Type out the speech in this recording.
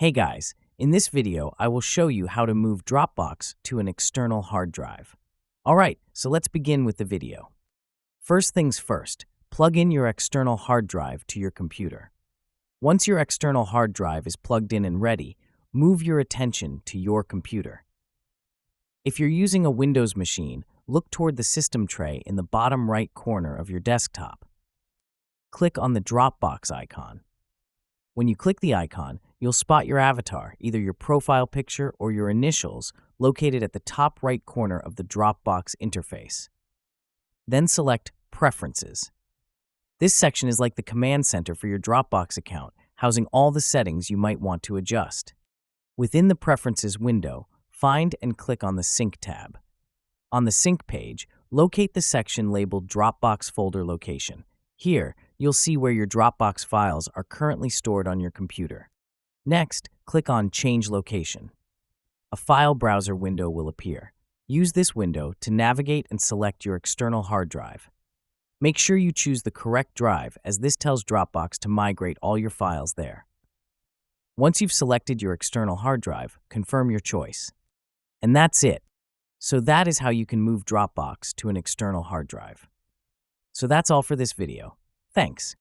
Hey guys, in this video I will show you how to move Dropbox to an external hard drive. Alright, so let's begin with the video. First things first, plug in your external hard drive to your computer. Once your external hard drive is plugged in and ready, move your attention to your computer. If you're using a Windows machine, look toward the system tray in the bottom right corner of your desktop. Click on the Dropbox icon. When you click the icon, you'll spot your avatar, either your profile picture or your initials, located at the top right corner of the Dropbox interface. Then select Preferences. This section is like the command center for your Dropbox account, housing all the settings you might want to adjust. Within the Preferences window, find and click on the Sync tab. On the Sync page, locate the section labeled Dropbox Folder Location. Here, you'll see where your Dropbox files are currently stored on your computer. Next, click on Change Location. A file browser window will appear. Use this window to navigate and select your external hard drive. Make sure you choose the correct drive, as this tells Dropbox to migrate all your files there. Once you've selected your external hard drive, confirm your choice. And that's it. So that is how you can move Dropbox to an external hard drive. So that's all for this video. Thanks.